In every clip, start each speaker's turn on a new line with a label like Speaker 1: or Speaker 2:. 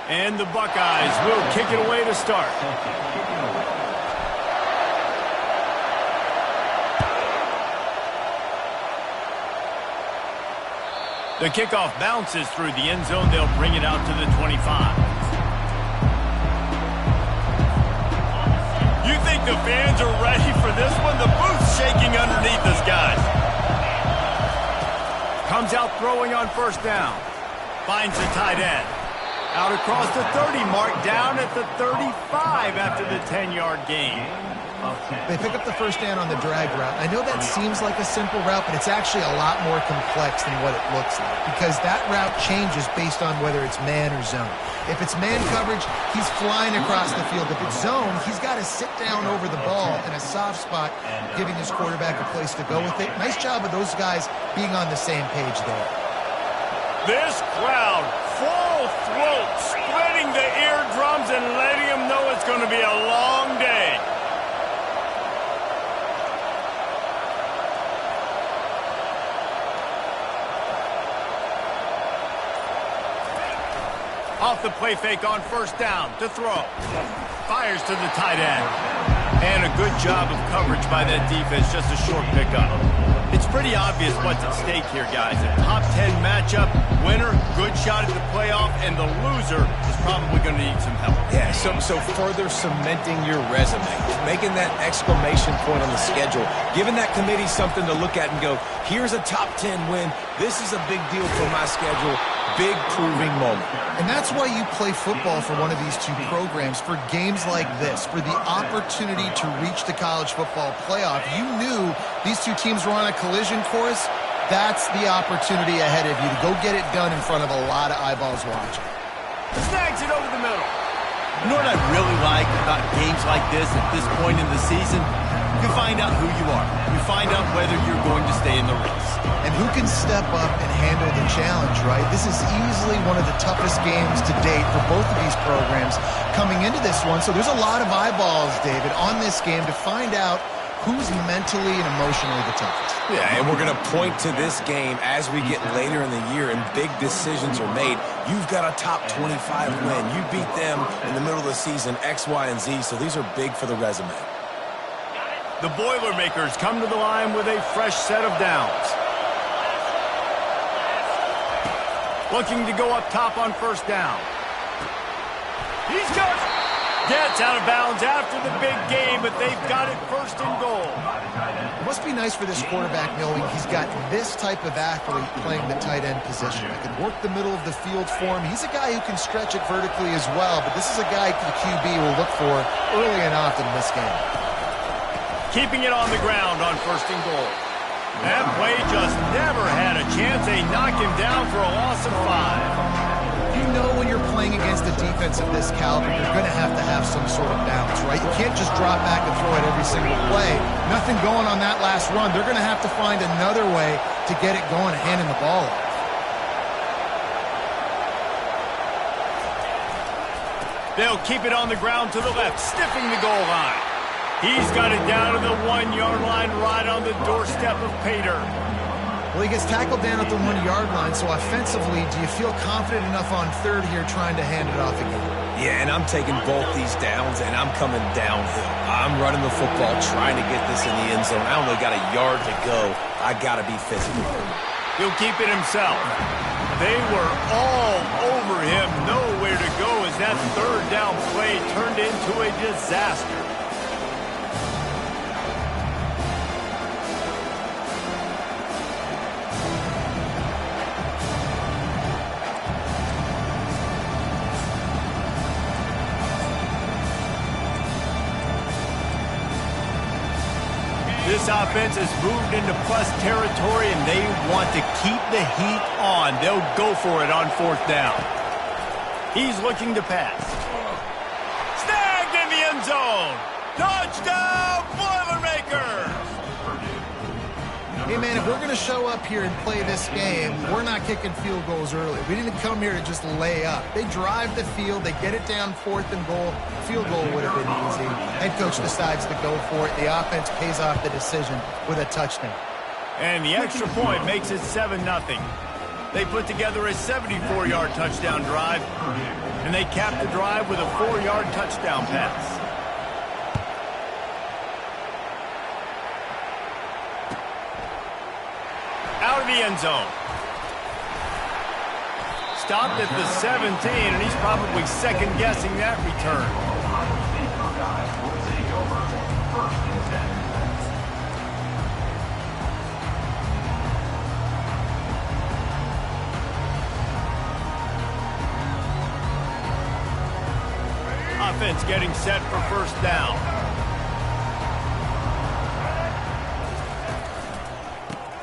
Speaker 1: And the Buckeyes will kick it away to start. The kickoff bounces through the end zone. They'll bring it out to the 25. You think the fans are ready for this one? The booth's shaking underneath us, guys. Comes out throwing on first down. Finds the tight end. Out across the 30 mark, down at the 35 after the 10-yard gain.
Speaker 2: They pick up the first down on the drag route. I know that seems like a simple route, but it's actually a lot more complex than what it looks like because that route changes based on whether it's man or zone. If it's man coverage, he's flying across the field. If it's zone, he's got to sit down over the ball in a soft spot, giving his quarterback a place to go with it. Nice job of those guys being on the same page there.
Speaker 1: This crowd, full throat, splitting the eardrums and letting them know it's going to be a long day. Off the play fake on first down to throw. Fires to the tight end. And a good job of coverage by that defense, just a short pickup. It's pretty obvious what's at stake here, guys. A top 10 matchup, winner, good shot at the playoff, and the loser is probably going to need some help.
Speaker 3: Yeah, so further cementing your resume, making that exclamation point on the schedule, giving that committee something to look at and go, here's a top 10 win. This is a big deal for my schedule. Big proving moment.
Speaker 2: And that's why you play football for one of these two programs, for games like this, for the opportunity to reach the college football playoff. You knew these two teams were on a collision course. That's the opportunity ahead of you to go get it done in front of a lot of eyeballs watching.
Speaker 1: Snags it over the middle. You know what I really like about games like this at this point in the season? You find out who you are. You find out whether you're going to stay in the race.
Speaker 2: And who can step up and handle the challenge, right? This is easily one of the toughest games to date for both of these programs coming into this one. So there's a lot of eyeballs, David, on this game to find out who's mentally and emotionally the toughest.
Speaker 3: Yeah, and we're going to point to this game as we get later in the year and big decisions are made. You've got a top 25 win. You beat them in the middle of the season, X, Y, and Z, so these are big for the resume.
Speaker 1: The Boilermakers come to the line with a fresh set of downs. Looking to go up top on first down. He's got it. Gets out of bounds after the big game, but they've got it first and goal.
Speaker 2: It must be nice for this quarterback knowing he's got this type of athlete playing the tight end position. He can work the middle of the field for him. He's a guy who can stretch it vertically as well, but this is a guy the QB will look for early and often in this game.
Speaker 1: Keeping it on the ground on first and goal. That play just never had a chance. They knock him down for a loss of 5.
Speaker 2: You know when you're playing against a defense of this caliber, you're going to have some sort of balance, right? You can't just drop back and throw it every single play. Nothing going on that last run. They're going to have to find another way to get it going and handing the ball off.
Speaker 1: They'll keep it on the ground to the left, sniffing the goal line. He's got it down to the 1-yard line right on the doorstep of Pater.
Speaker 2: Well, he gets tackled down at the 1-yard line, so offensively, do you feel confident enough on third here trying to hand it off again?
Speaker 3: Yeah, and I'm taking both these downs, and I'm coming downhill. I'm running the football, trying to get this in the end zone. I only got a yard to go. I got to be physical.
Speaker 1: He'll keep it himself. They were all over him, nowhere to go as that third down play turned into a disaster. This offense has moved into plus territory, and they want to keep the heat on. They'll go for it on fourth down. He's looking to pass. Snagged in the end zone. Touchdown, Boilermakers!
Speaker 2: Hey, man, if we're going to show up here and play this game, we're not kicking field goals early. We didn't come here to just lay up. They drive the field. They get it down fourth and goal. Field goal would have been easy. Head coach decides to go for it. The offense pays off the decision with a touchdown.
Speaker 1: And the extra point makes it 7-0. They put together a 74-yard touchdown drive, and they capped the drive with a 4-yard touchdown pass. Out of the end zone. Stopped at the 17, and he's probably second-guessing that return. Offense getting set for first down.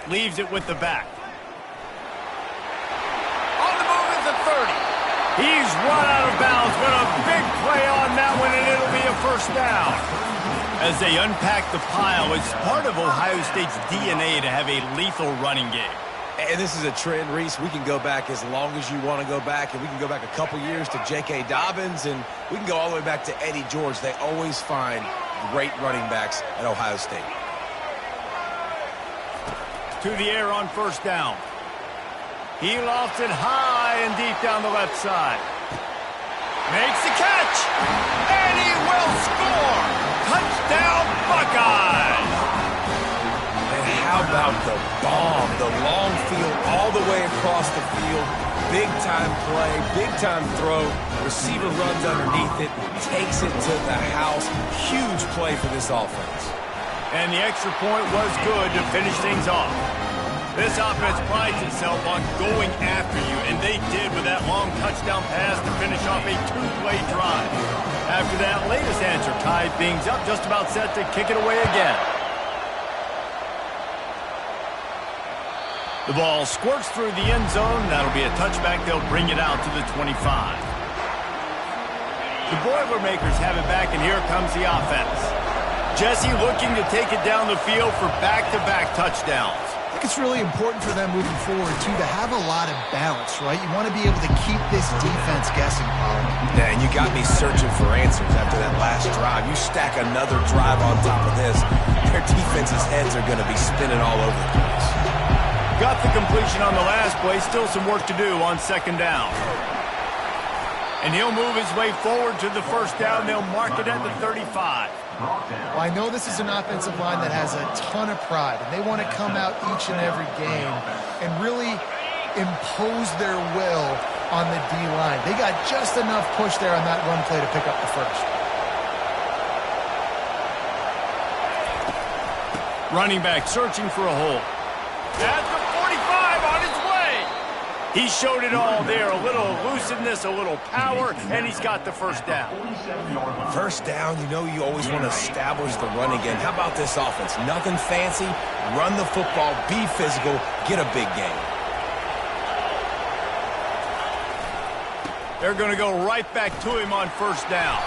Speaker 1: Leaves it with the back. On the move at the 30. He's run out of bounds, but a big play on that one, and it'll be a first down. As they unpack the pile, it's part of Ohio State's DNA to have a lethal running game.
Speaker 3: And this is a trend, Reese. We can go back as long as you want to go back, and we can go back a couple years to J.K. Dobbins, and we can go all the way back to Eddie George. They always find great running backs at Ohio State.
Speaker 1: To the air on first down. He lofts it high and deep down the left side. Makes the catch, and he will score. Touchdown, Buckeyes.
Speaker 3: And how about the bomb, the long field all the way across the field. Big-time play, big-time throw. Receiver runs underneath it, takes it to the house. Huge play for this offense.
Speaker 1: And the extra point was good to finish things off. This offense prides itself on going after you, and they did with that long touchdown pass to finish off a two-play drive. After that latest answer tied things up, just about set to kick it away again. The ball squirts through the end zone. That'll be a touchback. They'll bring it out to the 25. The Boilermakers have it back, and here comes the offense. Jesse looking to take it down the field for back-to-back touchdowns.
Speaker 2: I think it's really important for them moving forward, too, to have a lot of balance, right? You want to be able to keep this defense guessing, Paulie.
Speaker 3: Yeah, and you got me searching for answers after that last drive. You stack another drive on top of this, their defense's heads are going to be spinning all over the place.
Speaker 1: Got the completion on the last play. Still some work to do on second down. And he'll move his way forward to the first down. They'll mark it at the 35.
Speaker 2: Well, I know this is an offensive line that has a ton of pride, and they want to come out each and every game and really impose their will on the D-line. They got just enough push there on that run play to pick up the first.
Speaker 1: Running back searching for a hole. At the 45 on his way. He showed it all there. A little elusiveness, a little power, and he's got the first down.
Speaker 3: First down, you know you always want to establish the run again. How about this offense? Nothing fancy. Run the football, be physical, get a big gain.
Speaker 1: They're going to go right back to him on first down.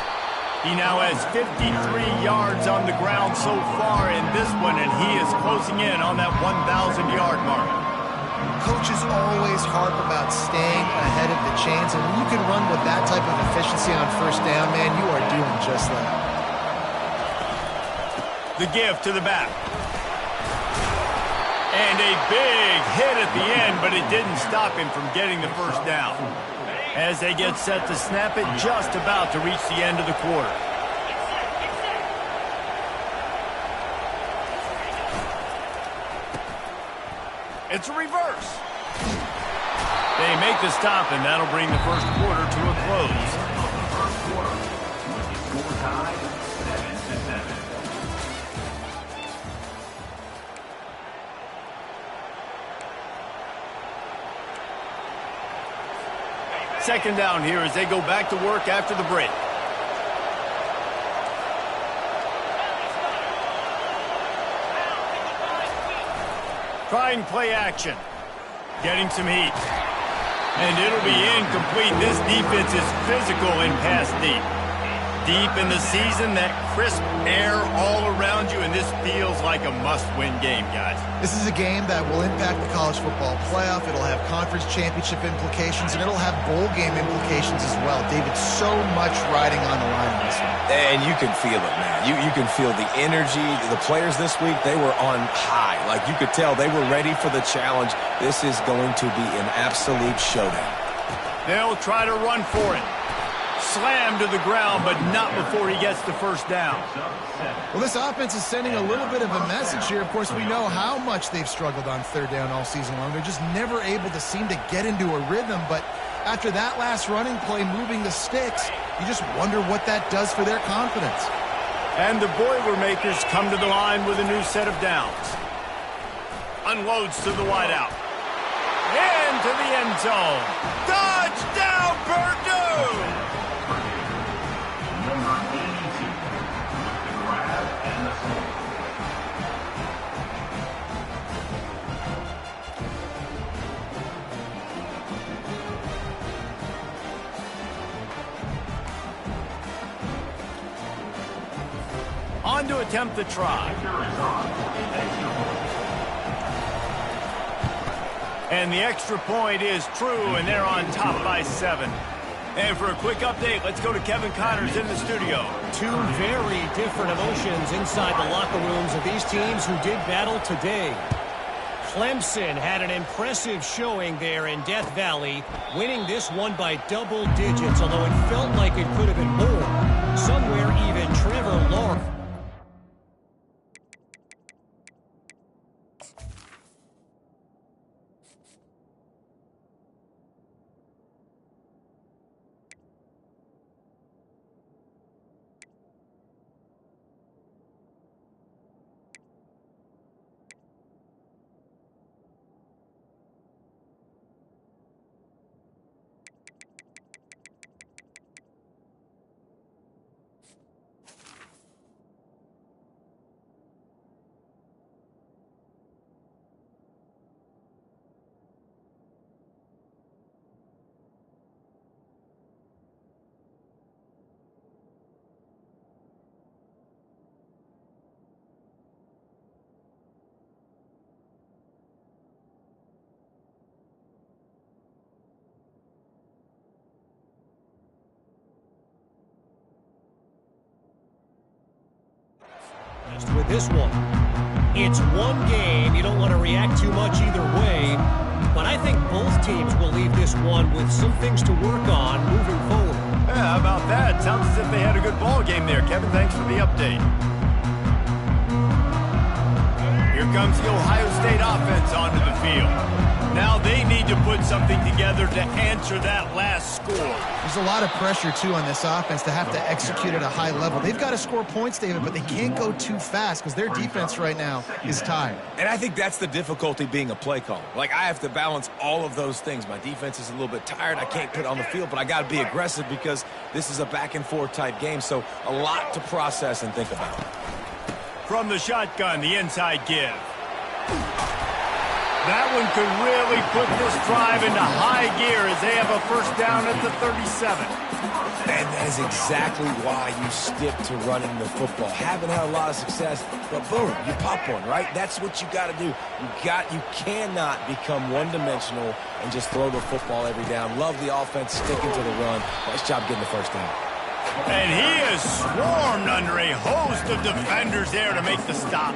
Speaker 1: He now has 53 yards on the ground so far in this one, and he is closing in on that 1,000-yard mark.
Speaker 2: Coaches always harp about staying ahead of the chains, and when you can run with that type of efficiency on first down, man, you are doing just that.
Speaker 1: The give to the back. And a big hit at the end, but it didn't stop him from getting the first down. As they get set to snap it, just about to reach the end of the quarter. It's a reverse. They make the stop, and that'll bring the first quarter to a close. Second down here as they go back to work after the break. Trying play action. Getting some heat. And it'll be incomplete. This defense is physical and pass deep. deep in the season, that crisp air all around you, and this feels like a must-win game, guys.
Speaker 2: This is a game that will impact the college football playoff. It'll have conference championship implications, and it'll have bowl game implications as well. David, so much riding on the line in this one.
Speaker 3: And you can feel it, man. You can feel the energy. The players this week, they were on high. Like, you could tell they were ready for the challenge. This is going to be an absolute showdown.
Speaker 1: They'll try to run for it. Slammed to the ground, but not before he gets the first down.
Speaker 2: Well, this offense is sending a little bit of a message here. Of course, we know how much they've struggled on third down all season long. They're just never able to seem to get into a rhythm. But after that last running play, moving the sticks, you just wonder what that does for their confidence.
Speaker 1: And the Boilermakers come to the line with a new set of downs. Unloads to the wideout. Into the end zone. Touchdown, Purdue! On to attempt the try. And the extra point is true, and they're on top by 7. And for a quick update, let's go to Kevin Connors in the studio.
Speaker 4: Two very different emotions inside the locker rooms of these teams who did battle today. Clemson had an impressive showing there in Death Valley, winning this one by double digits, although it felt like it could have been more. Somewhere even Trevor Lawrence. With this one, it's one game. You don't want to react too much either way, but I think both teams will leave this one with some things to work on moving forward.
Speaker 1: Yeah, how about that? Sounds as if they had a good ball game there. Kevin, thanks for the update. Here comes the Ohio State offense onto the field. Now they need to put something together to answer that last score.
Speaker 2: There's a lot of pressure, too, on this offense to have to execute at a high level. They've got to score points, David, but they can't go too fast because their defense right now is tired.
Speaker 3: And I think that's the difficulty being a play caller. Like, I have to balance all of those things. My defense is a little bit tired. I can't put it on the field, but I got to be aggressive because this is a back-and-forth type game, so a lot to process and think about.
Speaker 1: From the shotgun, the inside give. That one could really put this drive into high gear as they have a first down at the 37.
Speaker 3: And that is exactly why you stick to running the football. Haven't had a lot of success, but boom, you pop one, right? That's what you got to do. You cannot become one-dimensional and just throw the football every down. Love the offense sticking to the run. Nice job getting the first down.
Speaker 1: And he is swarmed under a host of defenders there to make the stop.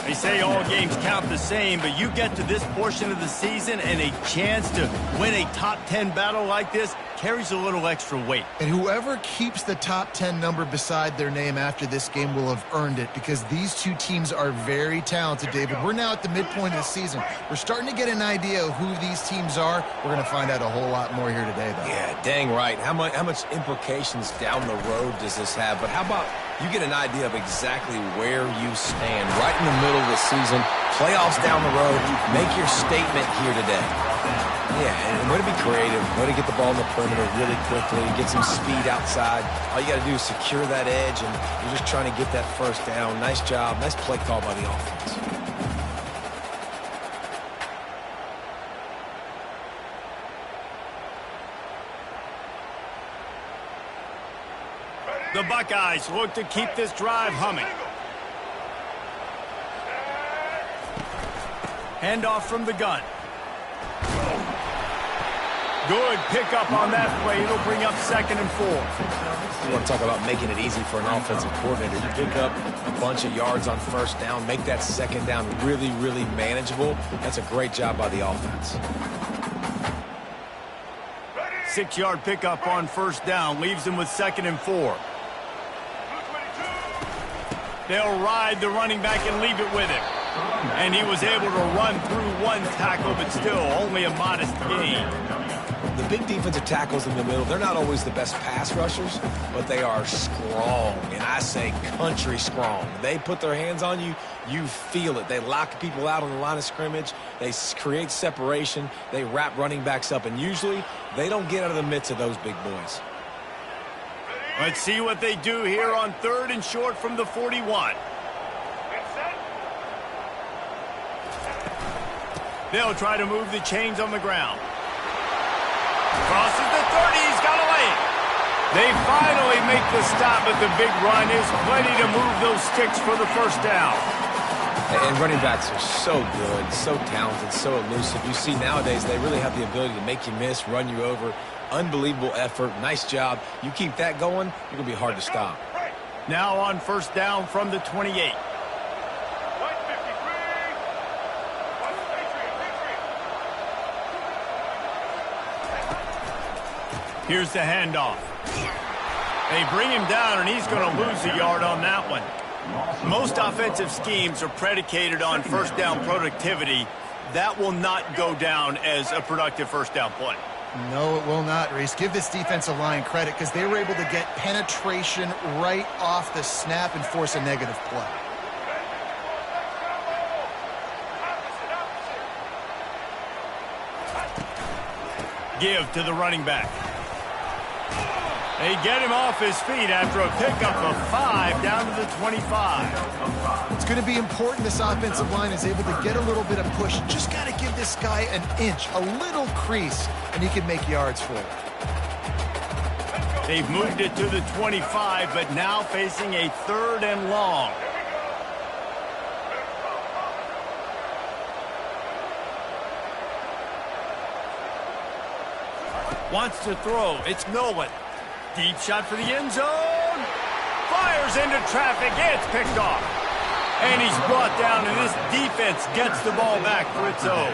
Speaker 1: They say all games count the same, but you get to this portion of the season and a chance to win a top 10 battle like this carries a little extra weight.
Speaker 2: And whoever keeps the top 10 number beside their name after this game will have earned it because these two teams are very talented, David. We're now at the midpoint of the season. We're starting to get an idea of who these teams are. We're going to find out a whole lot more here today, though.
Speaker 3: Yeah, dang right. How much implications down the road does this have? But how about you get an idea of exactly where you stand right in the middle of the season, playoffs down the road, make your statement here today. Yeah, and way to be creative, way to get the ball in the perimeter really quickly, get some speed outside. All you got to do is secure that edge, and you're just trying to get that first down. Nice job. Nice play call by the offense.
Speaker 1: The Buckeyes look to keep this drive humming. Handoff from the gun. Good pickup on that play. It'll bring up 2nd and 4.
Speaker 3: You want to talk about making it easy for an offensive coordinator. You pick up a bunch of yards on 1st down, make that 2nd down really, really manageable. That's a great job by the offense.
Speaker 1: 6-yard pickup on 1st down. Leaves them with 2nd and 4. They'll ride the running back and leave it with him. And he was able to run through 1 tackle, but still only a modest gain.
Speaker 3: The big defensive tackles in the middle, they're not always the best pass rushers, but they are strong, and I say country strong. They put their hands on you, you feel it. They lock people out on the line of scrimmage. They create separation. They wrap running backs up, and usually they don't get out of the midst of those big boys.
Speaker 1: Let's see what they do here on 3rd and short from the 41. They'll try to move the chains on the ground. Crosses the 30. He's got away. They finally make the stop, but the big run is plenty to move those sticks for the 1st down.
Speaker 3: And running backs are so good, so talented, so elusive. You see nowadays they really have the ability to make you miss, run you over. Unbelievable effort. Nice job. You keep that going, you're going to be hard to stop.
Speaker 1: Now on 1st down from the 28. Here's the handoff. They bring him down, and he's going to lose a yard on that one. Most offensive schemes are predicated on 1st down productivity. That will not go down as a productive 1st down play.
Speaker 2: No, it will not, Reese. Give this defensive line credit because they were able to get penetration right off the snap and force a negative play.
Speaker 1: Give to the running back. They get him off his feet after a pickup of 5 down to the 25.
Speaker 2: It's going to be important this offensive line is able to get a little bit of push. Just got to give this guy an inch, a little crease, and he can make yards for it.
Speaker 1: They've moved it to the 25, but now facing a 3rd and long. Wants to throw. It's Nolan. Deep shot for the end zone. Fires into traffic. It's picked off. And he's brought down, and this defense gets the ball back for its own.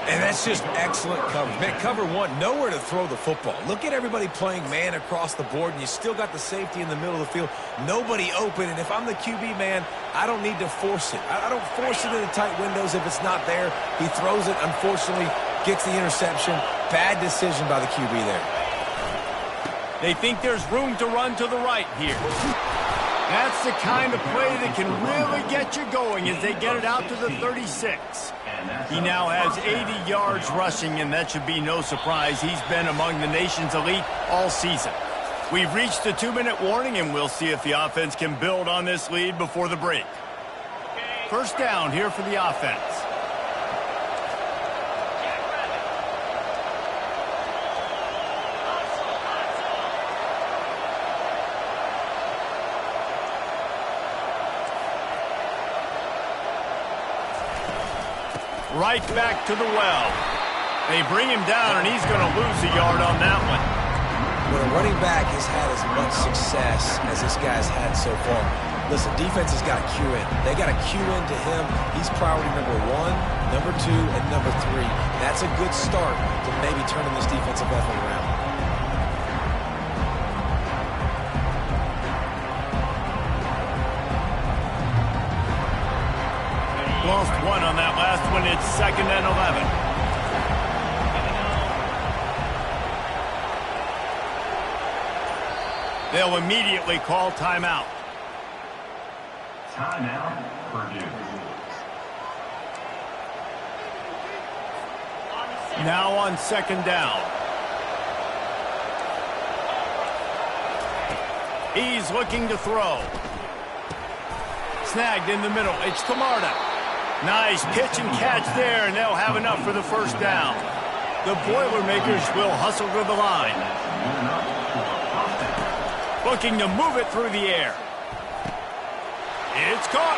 Speaker 3: And that's just excellent coverage. Man, cover 1, nowhere to throw the football. Look at everybody playing man across the board, and you still got the safety in the middle of the field. Nobody open, and if I'm the QB, man, I don't need to force it. I don't force it into tight windows if it's not there. He throws it, unfortunately, gets the interception. Bad decision by the QB there.
Speaker 1: They think there's room to run to the right here. That's the kind of play that can really get you going as they get it out to the 36. He now has 80 yards rushing, and that should be no surprise. He's been among the nation's elite all season. We've reached the 2-minute warning, and we'll see if the offense can build on this lead before the break. 1st down here for the offense. Right back to the well. They bring him down, and he's going to lose a yard on that one.
Speaker 3: When a running back has had as much success as this guy's had so far, listen, defense has got to cue in. They got to cue into him. He's priority number 1, number 2, and number 3. That's a good start to maybe turning this defensive effort around.
Speaker 1: Lost 1 on that last one. It's 2nd and 11. They'll immediately call timeout.
Speaker 5: Timeout, Purdue.
Speaker 1: Now on 2nd down. He's looking to throw. Snagged in the middle. It's Camarda. Nice pitch and catch there, and they'll have enough for the 1st down. The Boilermakers will hustle to the line. Looking to move it through the air. It's caught.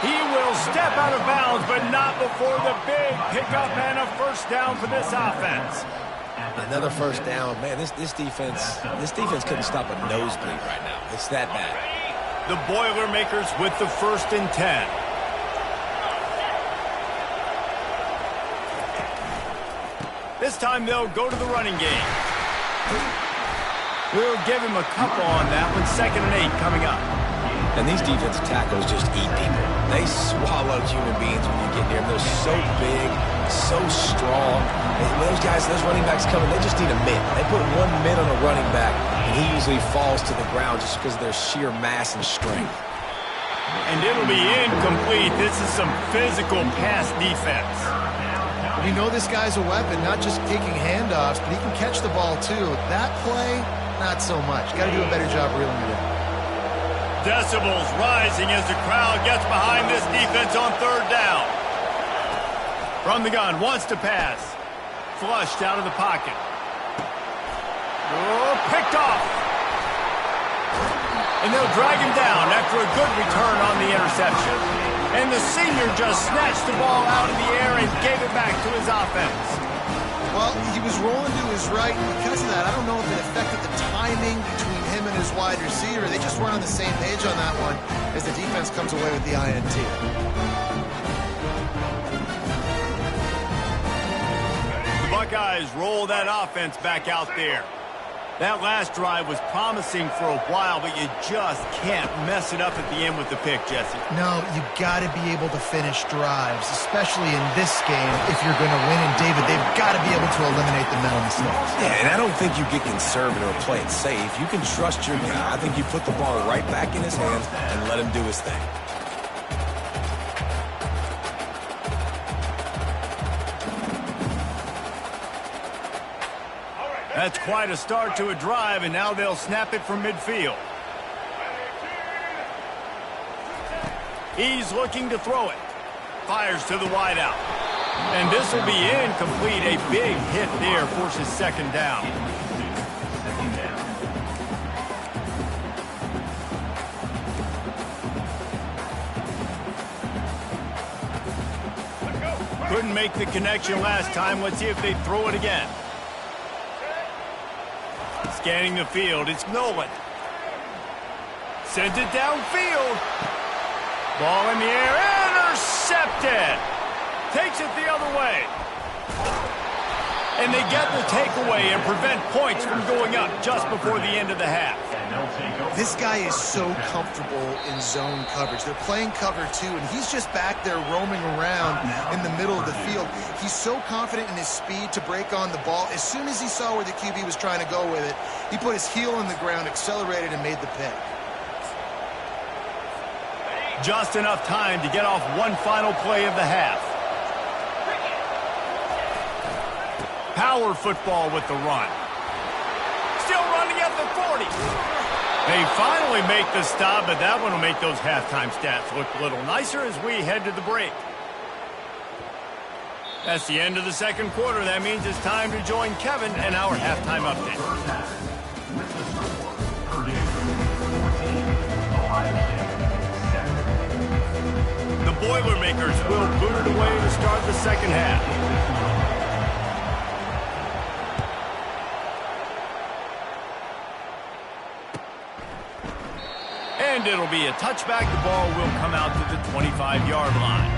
Speaker 1: He will step out of bounds, but not before the big pickup and a first down for this offense.
Speaker 3: Another first down. Man, this defense couldn't stop a nosebleed right now. It's that bad.
Speaker 1: The Boilermakers with the 1st and 10. This time they'll go to the running game. We'll give him a couple on that one. 2nd and 8 coming up.
Speaker 3: And these defensive tackles just eat people. They swallow human beings when you get near them. They're so big, so strong. And those guys, those running backs coming, they just need a mid. They put 1 mid on a running back, and he usually falls to the ground just because of their sheer mass and strength.
Speaker 1: And it'll be incomplete. This is some physical pass defense.
Speaker 2: You know this guy's a weapon, not just taking handoffs, but he can catch the ball too. That play, not so much. Got to do a better job reeling it in.
Speaker 1: Decibels rising as the crowd gets behind this defense on 3rd down. From the gun, wants to pass. Flushed out of the pocket. Oh, picked off. And they'll drag him down after a good return on the interception. And the senior just snatched the ball out of the air and gave it back to his offense.
Speaker 2: Well, he was rolling to his right, and because of that, I don't know if it affected the timing between him and his wide receiver. They just weren't on the same page on that one as the defense comes away with the INT.
Speaker 1: The Buckeyes roll that offense back out there. That last drive was promising for a while, but you just can't mess it up at the end with the pick, Jesse.
Speaker 2: No, you got to be able to finish drives, especially in this game if you're going to win. And, David, they've got to be able to eliminate the mental mistakes.
Speaker 3: Yeah, and I don't think you get conservative or play it safe. You can trust your guy. I think you put the ball right back in his hands and let him do his thing.
Speaker 1: That's quite a start to a drive, and now they'll snap it from midfield. He's looking to throw it. Fires to the wideout. And this will be incomplete. A big hit there forces 2nd down. Couldn't make the connection last time. Let's see if they throw it again. Scanning the field, it's Nolan. Sends it downfield. Ball in the air, intercepted. Takes it the other way. And they get the takeaway and prevent points from going up just before the end of the half.
Speaker 2: This guy is so comfortable in zone coverage. They're playing cover 2, and he's just back there roaming around in the middle of the field. He's so confident in his speed to break on the ball. As soon as he saw where the QB was trying to go with it, he put his heel in the ground, accelerated, and made the pick.
Speaker 1: Just enough time to get off one final play of the half. Power football with the run. Still running at the 40. They finally make the stop, but that one will make those halftime stats look a little nicer as we head to the break. That's the end of the 2nd quarter. That means it's time to join Kevin and our halftime update. The Boilermakers will boot it away to start the 2nd half. And it'll be a touchback. The ball will come out to the 25-yard line.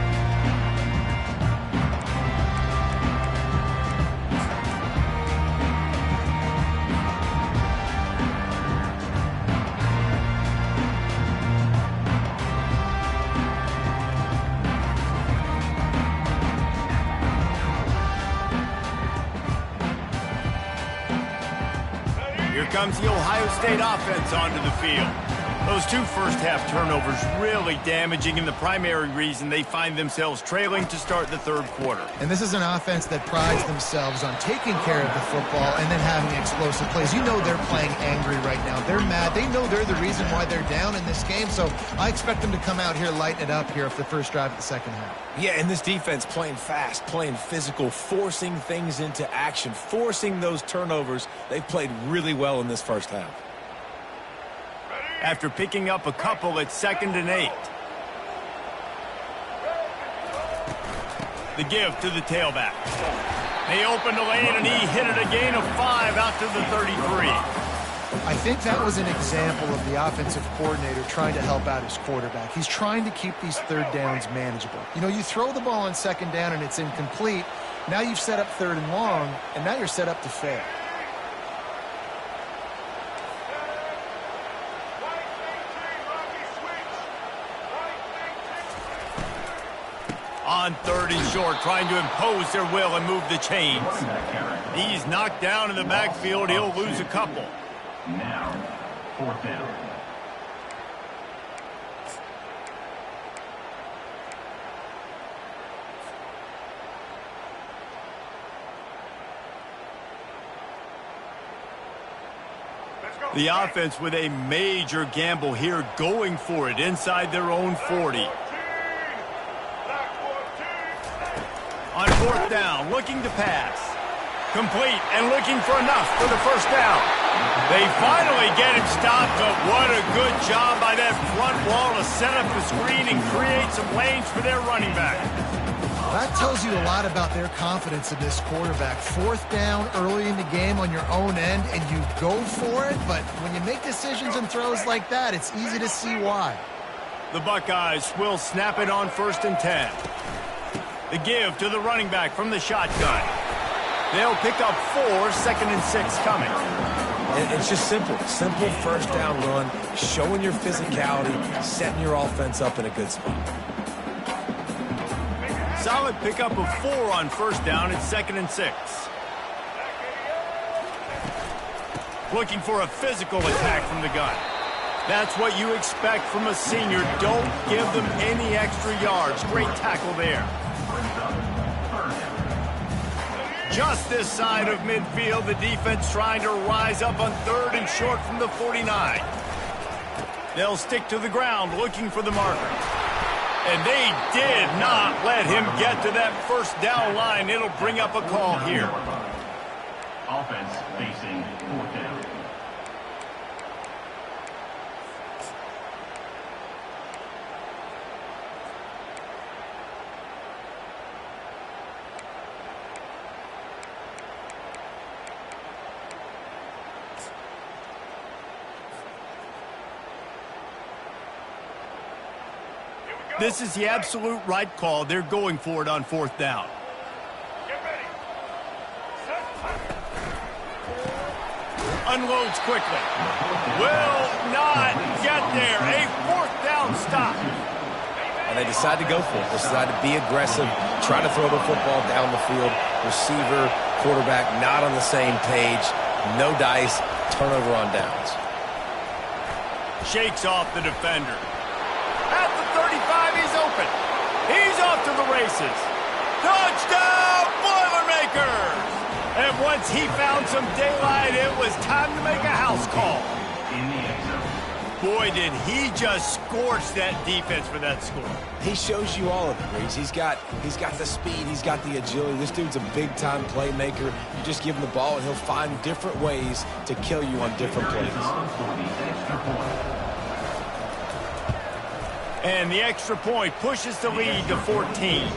Speaker 1: Here comes the Ohio State offense onto the field. Those 2 first-half turnovers really damaging, and the primary reason they find themselves trailing to start the 3rd quarter.
Speaker 2: And this is an offense that prides themselves on taking care of the football and then having explosive plays. You know they're playing angry right now. They're mad. They know they're the reason why they're down in this game, so I expect them to come out here, lighten it up here for the first drive of the 2nd half.
Speaker 3: Yeah, and this defense playing fast, playing physical, forcing things into action, forcing those turnovers. They've played really well in this first half.
Speaker 1: after picking up a couple at 2nd and 8. The give to the tailback. They opened the lane, and he hit it a gain of 5 out to the 33.
Speaker 2: I think that was an example of the offensive coordinator trying to help out his quarterback. He's trying to keep these 3rd downs manageable. You know, you throw the ball on 2nd down and it's incomplete. Now you've set up 3rd and long, and now you're set up to fail.
Speaker 1: On 3rd and short, trying to impose their will and move the chains. He's knocked down in the backfield. He'll lose a couple.
Speaker 5: Now, 4th down.
Speaker 1: The offense with a major gamble here, going for it inside their own 40. On 4th down, looking to pass. Complete and looking for enough for the 1st down. They finally get him stopped, but what a good job by that front wall to set up the screen and create some lanes for their running back.
Speaker 2: That tells you a lot about their confidence in this quarterback. 4th down early in the game on your own end, and you go for it, but when you make decisions and throws like that, it's easy to see why.
Speaker 1: The Buckeyes will snap it on 1st and 10. The give to the running back from the shotgun. They'll pick up 4, 2nd and 6 coming.
Speaker 3: It's just simple. Simple 1st down run, showing your physicality, setting your offense up in a good spot.
Speaker 1: Solid pickup of 4 on 1st down at 2nd and 6. Looking for a physical attack from the gun. That's what you expect from a senior. Don't give them any extra yards. Great tackle there. Just this side of midfield, the defense trying to rise up on 3rd and short from the 49. They'll stick to the ground looking for the marker. And they did not let him get to that 1st down line. It'll bring up a call here.
Speaker 5: Offense facing 4th down.
Speaker 1: This is the absolute right call. They're going for it on 4th down. Unloads quickly. Will not get there. A 4th down stop.
Speaker 3: And they decide to go for it. They decide to be aggressive, try to throw the football down the field. Receiver, quarterback not on the same page. No dice. Turnover on downs.
Speaker 1: Shakes off the defender. At the 35, he's open. He's off to the races. Touchdown, Boilermakers! And once he found some daylight, it was time to make a house call. Boy, did he just scorch that defense for that score.
Speaker 3: He shows you all of it, Reese. He's got the speed, he's got the agility. This dude's a big-time playmaker. You just give him the ball, and he'll find different ways to kill you on different plays.
Speaker 1: And the extra point pushes the lead to 14.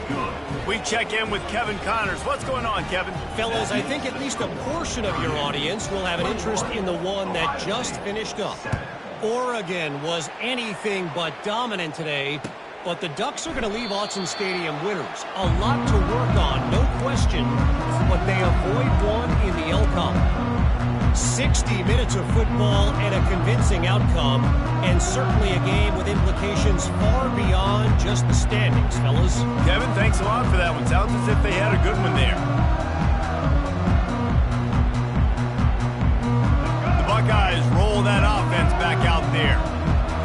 Speaker 1: We check in with Kevin Connors. What's going on, Kevin?
Speaker 4: Fellas, I think at least a portion of your audience will have an interest in the one that just finished up. Oregon was anything but dominant today, but the Ducks are going to leave Autzen Stadium winners. A lot to work on, no question, but they avoid one in the LCOM. 60 minutes of football and a convincing outcome, and certainly a game with implications far beyond just the standings, fellas.
Speaker 1: Kevin, thanks a lot for that one. Sounds as if they had a good one there. The Buckeyes roll that offense back out there.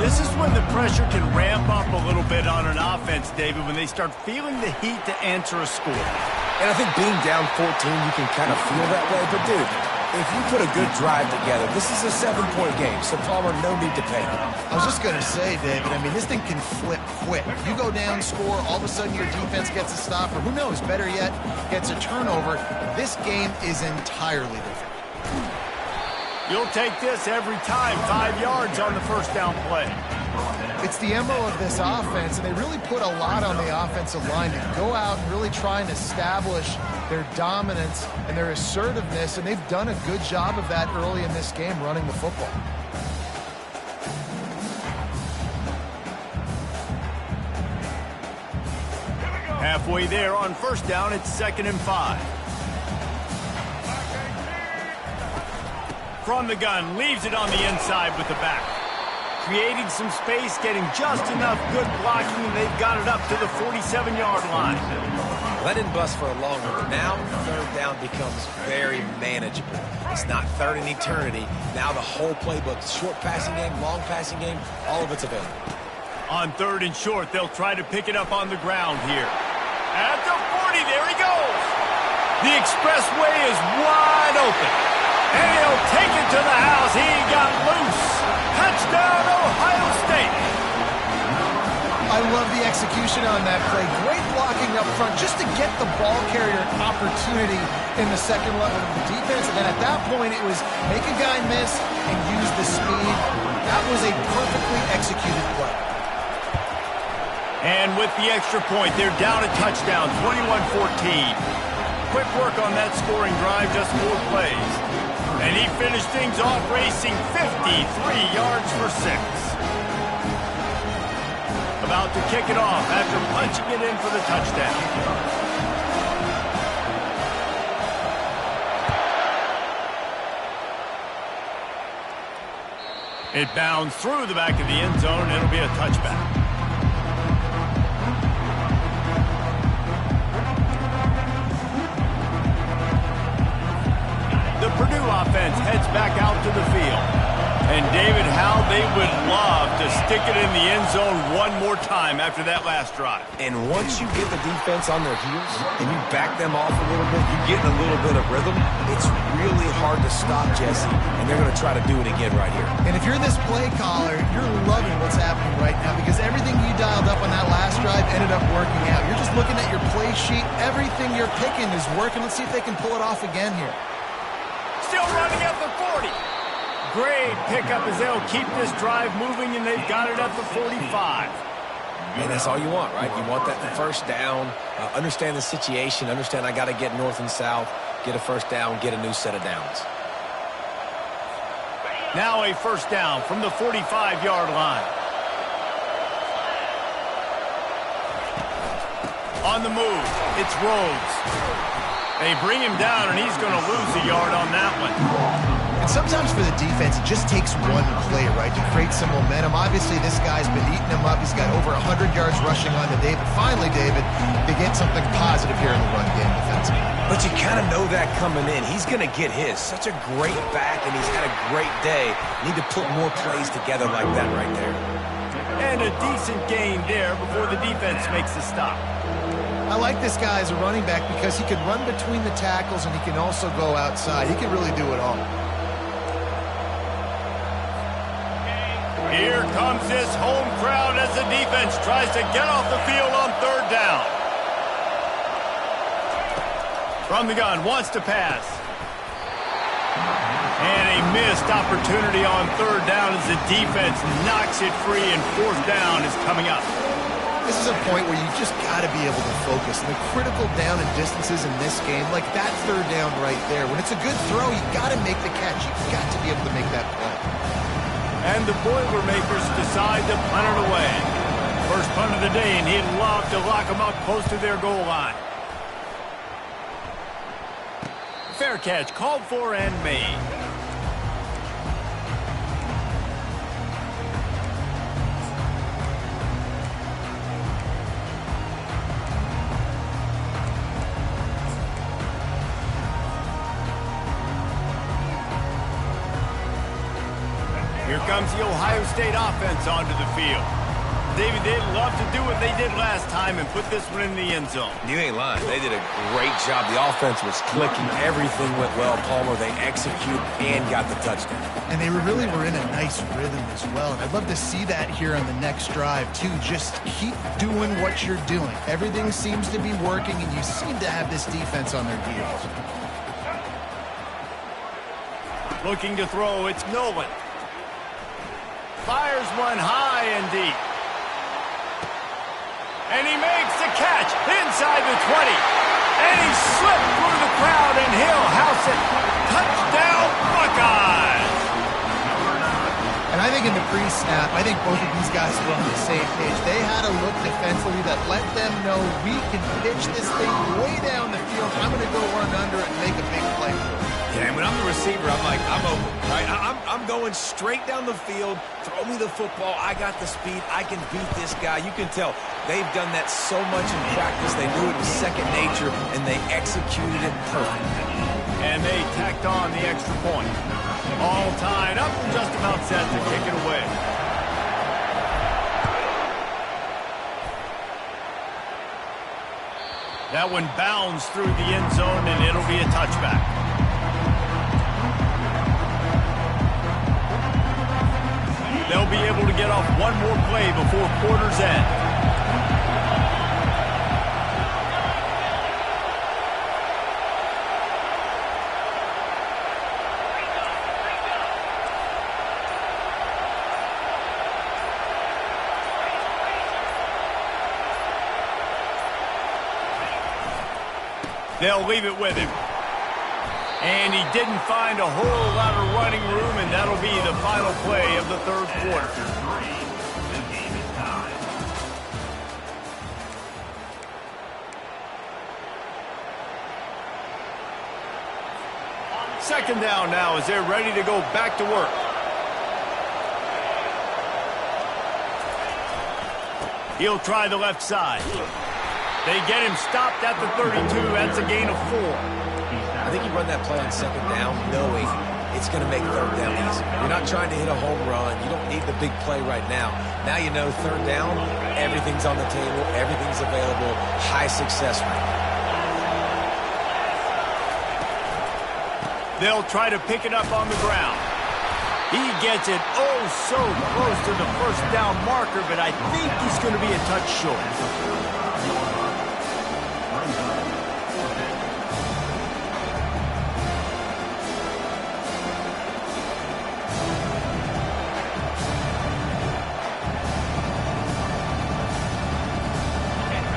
Speaker 1: This is when the pressure can ramp up a little bit on an offense, David, when they start feeling the heat to answer a score.
Speaker 3: And I think being down 14, you can kind of feel that way. But, dude, if you put a good drive together, this is a 7-point game, so Palmer, no need to panic.
Speaker 2: I was just going to say, David, I mean, this thing can flip quick. You go down, score, all of a sudden your defense gets a stop, or who knows, better yet, gets a turnover. This game is entirely different.
Speaker 1: You'll take this every time. 5 yards on the first down play.
Speaker 2: It's the MO of this offense, and they really put a lot on the offensive line to go out and really try and establish their dominance and their assertiveness, and they've done a good job of that early in this game running the football.
Speaker 1: Halfway there on first down, it's 2nd and 5. From the gun, leaves it on the inside with the back. Creating some space, getting just enough good blocking, and they've got it up to the 47-yard line.
Speaker 3: Let it bust for a longer, but now 3rd down becomes very manageable. It's not 3rd in eternity. Now the whole playbook, short passing game, long passing game, all of it's available.
Speaker 1: On 3rd and short, they'll try to pick it up on the ground here. At the 40, there he goes. The expressway is wide open. And he'll take it to the house. He got loose. Touchdown, Ohio State.
Speaker 2: I love the execution on that play. Great blocking up front just to get the ball carrier an opportunity in the second level of the defense. And then at that point, it was make a guy miss and use the speed. That was a perfectly executed play.
Speaker 1: And with the extra point, they're down a touchdown, 21-14. Quick work on that scoring drive, just 4 plays. And he finished things off racing 53 yards for 6. About to kick it off after punching it in for the touchdown. It bounds through the back of the end zone. It'll be a touchback. The Purdue offense heads back out to the field. And David, how they would love to stick it in the end zone one more time after that last drive.
Speaker 3: And once you get the defense on their heels and you back them off a little bit, you get a little bit of rhythm, it's really hard to stop, Jesse, and they're going to try to do it again right here.
Speaker 2: And if you're this play caller, you're loving what's happening right now because everything you dialed up on that last drive ended up working out. You're just looking at your play sheet. Everything you're picking is working. Let's see if they can pull it off again here.
Speaker 1: Still running at the 40. Great pickup as they'll keep this drive moving, and they've got it at the 45.
Speaker 3: And that's all you want, right? You want that first down, understand the situation, understand I got to get north and south, get a first down, get a new set of downs.
Speaker 1: Now a first down from the 45-yard line. On the move, it's Rhodes. They bring him down, and he's going to lose a yard on that one.
Speaker 2: And sometimes for the defense, it just takes one play, right, to create some momentum. Obviously, this guy's been eating him up. He's got over 100 yards rushing on to David. Finally, David, they get something positive here in the run game defensively.
Speaker 3: But you kind of know that coming in. He's going to get his. Such a great back, and he's had a great day. Need to put more plays together like that right there.
Speaker 1: And a decent gain there before the defense makes the stop.
Speaker 2: I like this guy as a running back because he can run between the tackles and he can also go outside. He can really do it all.
Speaker 1: Here comes this home crowd as the defense tries to get off the field on 3rd down. From the gun, wants to pass. And a missed opportunity on 3rd down as the defense knocks it free, and 4th down is coming up.
Speaker 2: This is a point where you just got to be able to focus. And the critical down and distances in this game, like that 3rd down right there, when it's a good throw, you got to make the catch. You've got to be able to make that play.
Speaker 1: And the Boilermakers decide to punt it away. First punt of the day, and he'd love to lock them up close to their goal line. Fair catch, called for and made. Here comes the Ohio State offense onto the field. David, they'd love to do what they did last time and put this one in the end zone.
Speaker 3: You ain't lying. They did a great job. The offense was clicking. Everything went well, Palmer. They executed and got the touchdown.
Speaker 2: And they really were in a nice rhythm as well. And I'd love to see that here on the next drive, too. Just keep doing what you're doing. Everything seems to be working, and you seem to have this defense on their heels.
Speaker 1: Looking to throw, it's Nolan. Fires one high and deep. And he makes the catch inside the 20. And he slipped through the crowd, and he'll house it. Touchdown, Buckeyes!
Speaker 2: And I think in the pre-snap, I think both of these guys were on the same page. They had a look defensively that let them know we can pitch this thing way down the field. I'm going to go run under and make a big play for it.
Speaker 3: Yeah, and when I'm the receiver, I'm like, I'm open, right? I'm going straight down the field. Throw me the football. I got the speed. I can beat this guy. You can tell they've done that so much in practice. They knew it was second nature, and they executed it perfectly.
Speaker 1: And they tacked on the extra point. All tied up and just about set to kick it away. That one bounds through the end zone, and it'll be a touchback. They'll be able to get off one more play before quarter's end. They'll leave it with him. And he didn't find a whole lot of running room, and that'll be the final play of the third quarter.
Speaker 5: The game is tied.
Speaker 1: Second down now as they're ready to go back to work. He'll try the left side. They get him stopped at the 32. That's a gain of 4.
Speaker 3: I think you run that play on second down knowing it's going to make third down easy. You're not trying to hit a home run. You don't need the big play right now. Now you know third down, everything's on the table, everything's available, high success rate.
Speaker 1: They'll try to pick it up on the ground. He gets it oh so close to the first down marker, but I think he's going to be a touch short.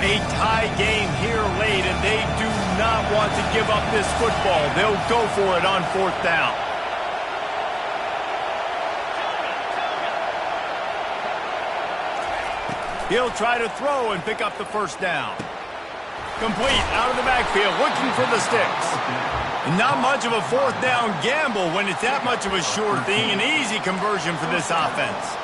Speaker 1: A tie game here late, and they do not want to give up this football. They'll go for it on fourth down. He'll try to throw and pick up the first down. Complete out of the backfield, looking for the sticks. Not much of a fourth down gamble when it's that much of a sure thing. An easy conversion for this offense.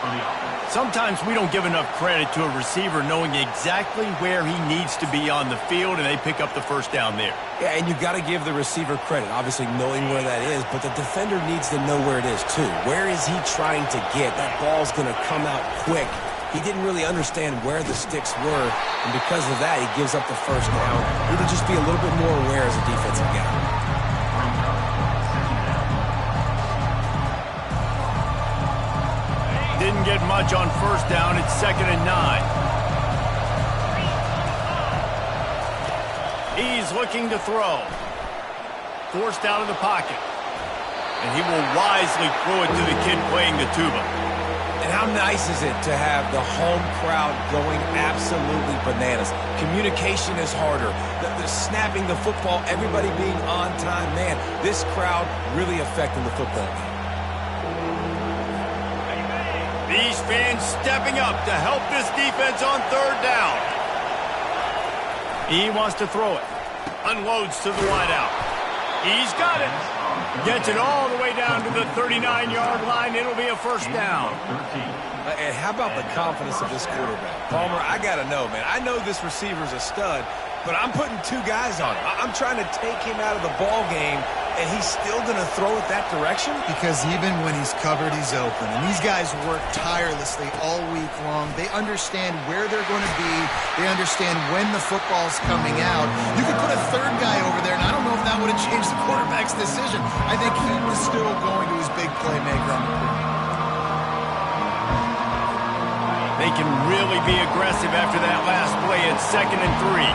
Speaker 1: Sometimes we don't give enough credit to a receiver knowing exactly where he needs to be on the field, and they pick up the first down there.
Speaker 3: Yeah, and you got to give the receiver credit, obviously knowing where that is, but the defender needs to know where it is too. Where is he trying to get? That ball's going to come out quick. He didn't really understand where the sticks were, and because of that, he gives up the first down. Need to just be a little bit more aware as a defensive guy.
Speaker 1: Didn't get much on first down. It's 2nd and 9. He's looking to throw. Forced out of the pocket. And he will wisely throw it to the kid playing the tuba.
Speaker 3: And how nice is it to have the home crowd going absolutely bananas? Communication is harder. The snapping the football, everybody being on time. Man, this crowd really affecting the football game.
Speaker 1: These fans stepping up to help this defense on third down. He wants to throw it. Unloads to the wideout. He's got it. Gets it all the way down to the 39-yard line. It'll be a first down.
Speaker 3: And how about the confidence of this quarterback? Palmer, I got to know, man. I know this receiver's a stud, but I'm putting 2 guys on him. I'm trying to take him out of the ball game, and he's still going to throw it that direction?
Speaker 2: Because even when he's covered, he's open. And these guys work tirelessly all week long. They understand where they're going to be. They understand when the football's coming out. You could put a third guy over there, and I don't know if that would have changed the quarterback's decision. I think he was still going to his big playmaker on the field.
Speaker 1: They can really be aggressive after that last play at 2nd and 3.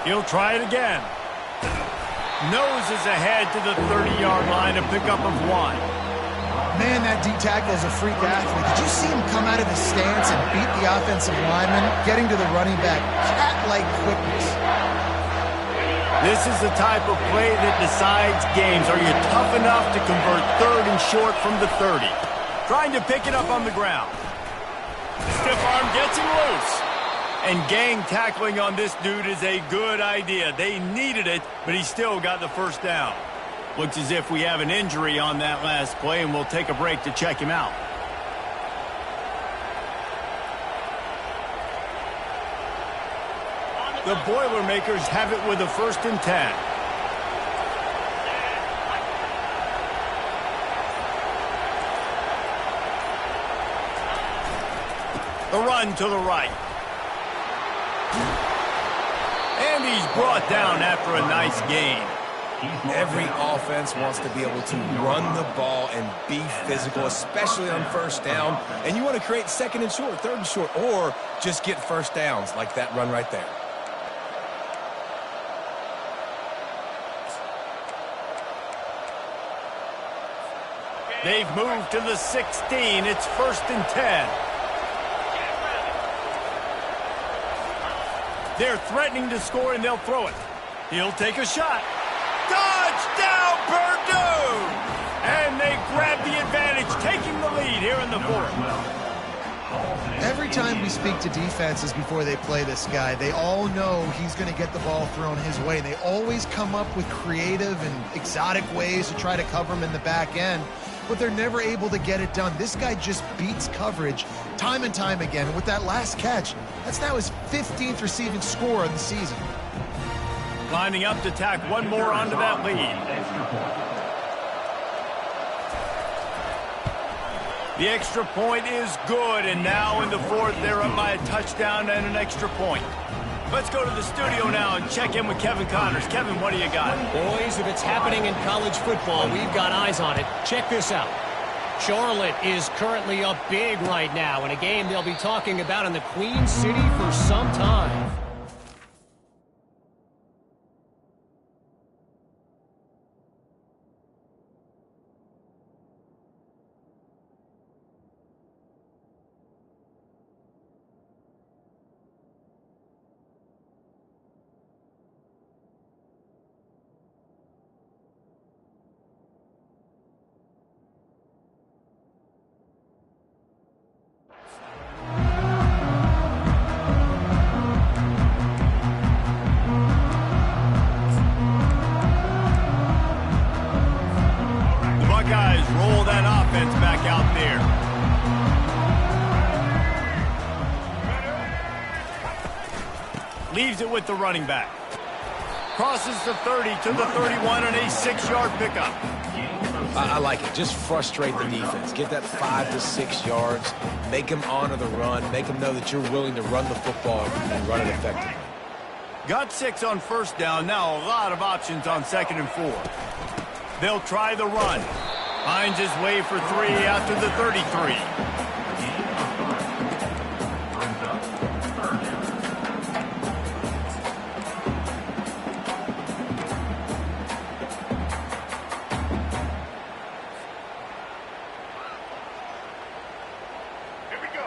Speaker 1: He'll try it again. Noses ahead to the 30-yard line, a pickup of 1.
Speaker 2: Man, that D tackle is a freak athlete. Did you see him come out of his stance and beat the offensive lineman, getting to the running back? Cat-like quickness.
Speaker 1: This is the type of play that decides games. Are you tough enough to convert 3rd and short from the 30? Trying to pick it up on the ground. Stiff arm gets him loose. And gang tackling on this dude is a good idea. They needed it, but he still got the first down. Looks as if we have an injury on that last play, and we'll take a break to check him out. The Boilermakers have it with a 1st and 10. The run to the right. And he's brought down after a nice gain.
Speaker 3: Every offense wants to be able to run the ball and be physical, especially on 1st down. And you want to create 2nd and short, 3rd and short, or just get 1st downs like that run right there.
Speaker 1: They've moved to the 16. It's 1st and 10. They're threatening to score, and they'll throw it. He'll take a shot. Touchdown, Purdue! And they grab the advantage, taking the lead here in the 4th.
Speaker 2: Every time we speak to defenses before they play this guy, they all know he's going to get the ball thrown his way. They always come up with creative and exotic ways to try to cover him in the back end, but they're never able to get it done. This guy just beats coverage time and time again. And with that last catch, that's now his 15th receiving score of the season.
Speaker 1: Lining up to tack one more onto that lead. The extra point is good, and now in the 4th, they're up by a touchdown and an extra point. Let's go to the studio now and check in with Kevin Connors. Kevin, what do you got?
Speaker 4: Boys, if it's happening in college football, we've got eyes on it. Check this out. Charlotte is currently up big right now in a game they'll be talking about in the Queen City for some time.
Speaker 1: Buckeyes roll that offense back out there. Leaves it with the running back. Crosses the 30 to the 31 on a 6-yard pickup.
Speaker 3: I like it. Just frustrate the defense. Get that 5 to 6 yards. Make them honor the run. Make them know that you're willing to run the football and run it effectively.
Speaker 1: Got 6 on 1st down. Now a lot of options on 2nd and 4. They'll try the run. Finds his way for 3 after the 33.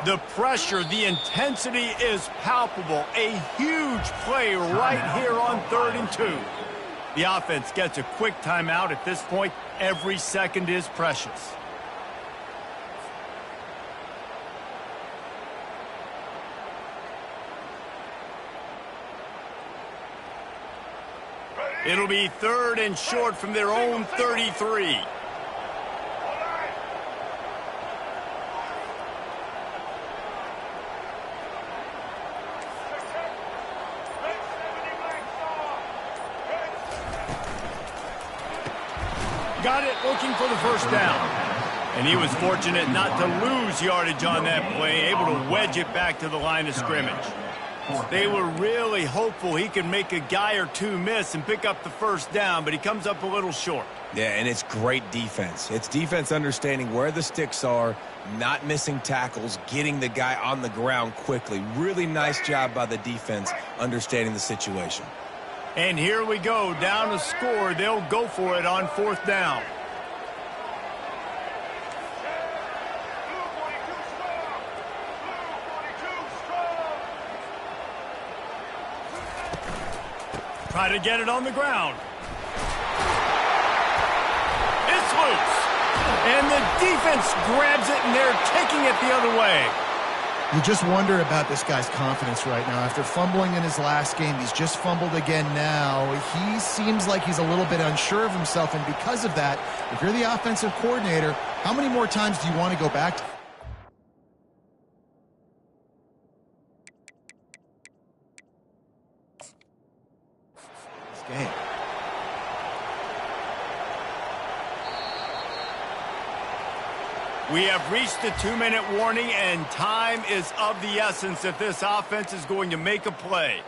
Speaker 1: The pressure, the intensity is palpable. A huge play right here on 3rd and 2. The offense gets a quick timeout at this point. Every second is precious. It'll be 3rd and short from their own 33. Got it, looking for the 1st down. And he was fortunate not to lose yardage on that play, able to wedge it back to the line of scrimmage. They were really hopeful he could make a guy or two miss and pick up the 1st down, but he comes up a little short.
Speaker 3: Yeah, and it's great defense. It's defense understanding where the sticks are, not missing tackles, getting the guy on the ground quickly. Really nice job by the defense understanding the situation.
Speaker 1: And here we go, down to score. They'll go for it on 4th down. Try to get it on the ground. It's loose. And the defense grabs it, and they're taking it the other way.
Speaker 2: You just wonder about this guy's confidence right now. After fumbling in his last game, he's just fumbled again now. He seems like he's a little bit unsure of himself, and because of that, if you're the offensive coordinator, how many more times do you want to go back to this game?
Speaker 1: We have reached the 2-minute warning, and time is of the essence if this offense is going to make a play.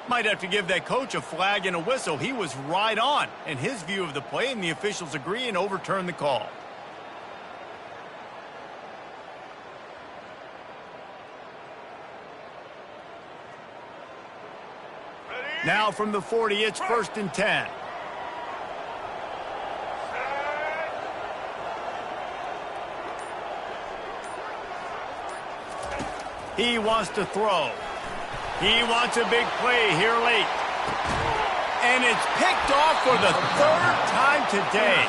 Speaker 1: Might have to give that coach a flag and a whistle. He was right on in his view of the play, and the officials agree and overturn the call. Now from the 40, it's 1st and 10. He wants to throw. He wants a big play here late. And it's picked off for the 3rd time today.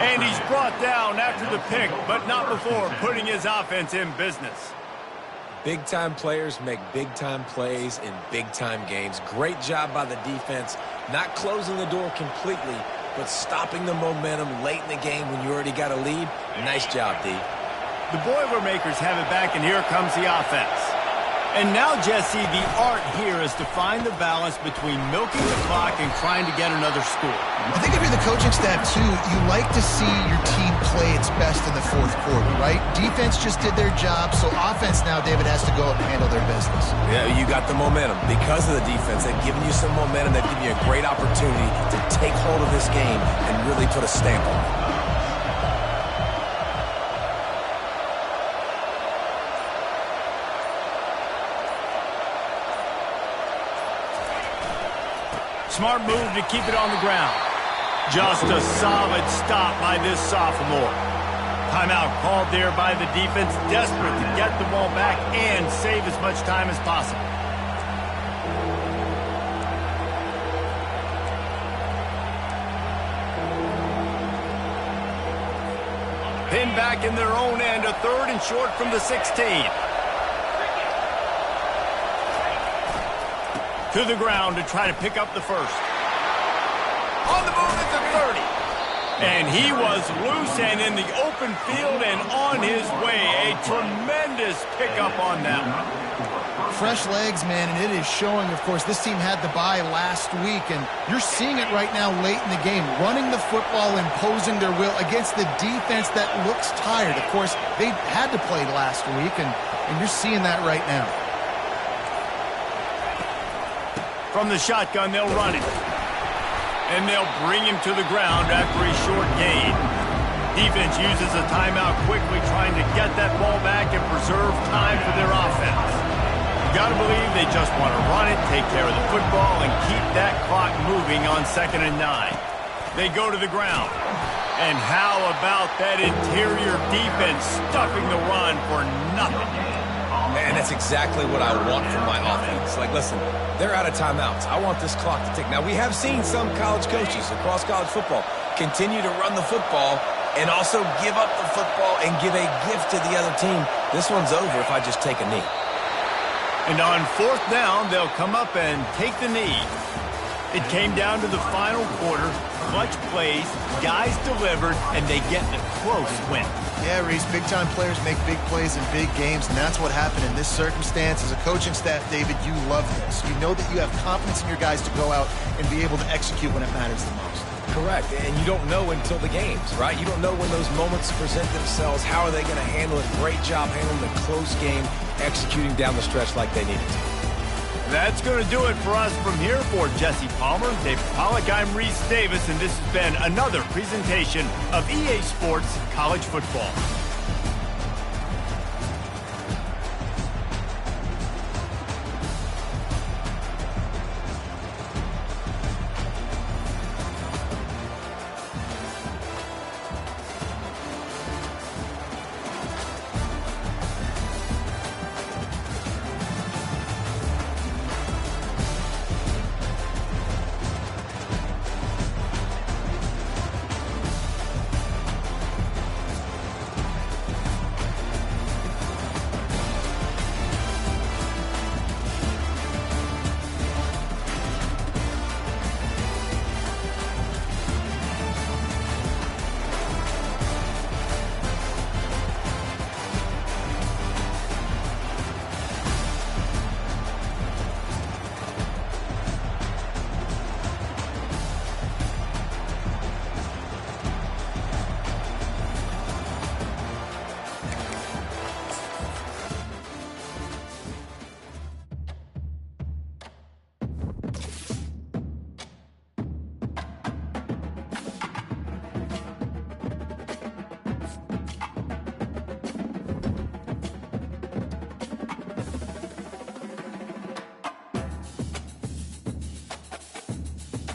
Speaker 1: And he's brought down after the pick, but not before putting his offense in business.
Speaker 3: Big-time players make big-time plays in big-time games. Great job by the defense, not closing the door completely, but stopping the momentum late in the game when you already got a lead. Nice job, D.
Speaker 1: The Boilermakers have it back, and here comes the offense. And now, Jesse, the art here is to find the balance between milking the clock and trying to get another score.
Speaker 2: I think if you're the coaching staff, too, you like to see your team play its best in the 4th quarter, right? Defense just did their job, so offense now, David, has to go up and handle their business.
Speaker 3: Yeah, you got the momentum. Because of the defense, they've given you some momentum. They've given you a great opportunity to take hold of this game and really put a stamp on it.
Speaker 1: Smart move to keep it on the ground. Just a solid stop by this sophomore. Timeout called there by the defense, desperate to get the ball back and save as much time as possible. Pinned back in their own end, a 3rd and short from the 16. To the ground to try to pick up the 1st. On the move at the 30. And he was loose and in the open field and on his way. A tremendous pickup on that one.
Speaker 2: Fresh legs, man, and it is showing, of course. This team had the bye last week, and you're seeing it right now late in the game. Running the football, imposing their will against the defense that looks tired. Of course, they had to play last week, and you're seeing that right now.
Speaker 1: From the shotgun, they'll run it. And they'll bring him to the ground after a short gain. Defense uses a timeout quickly, trying to get that ball back and preserve time for their offense. You gotta believe they just want to run it, take care of the football, and keep that clock moving on 2nd and 9. They go to the ground. And how about that interior defense stuffing the run for nothing?
Speaker 3: And that's exactly what I want from my offense. Like, listen, they're out of timeouts. I want this clock to tick. Now, we have seen some college coaches across college football continue to run the football and also give up the football and give a gift to the other team. This one's over if I just take a knee.
Speaker 1: And on 4th down, they'll come up and take the knee. It came down to the final quarter. Clutch plays, guys delivered, and they get a close win.
Speaker 2: Yeah, Reese, big-time players make big plays in big games, and that's what happened in this circumstance. As a coaching staff, David, you love this. You know that you have confidence in your guys to go out and be able to execute when it matters the most.
Speaker 3: Correct, and you don't know until the games, right? You don't know when those moments present themselves. How are they going to handle it? Great job handling the close game, executing down the stretch like they needed to.
Speaker 1: That's going to do it for us from here. For Jesse Palmer, David Pollack, I'm Reese Davis, and this has been another presentation of EA Sports College Football.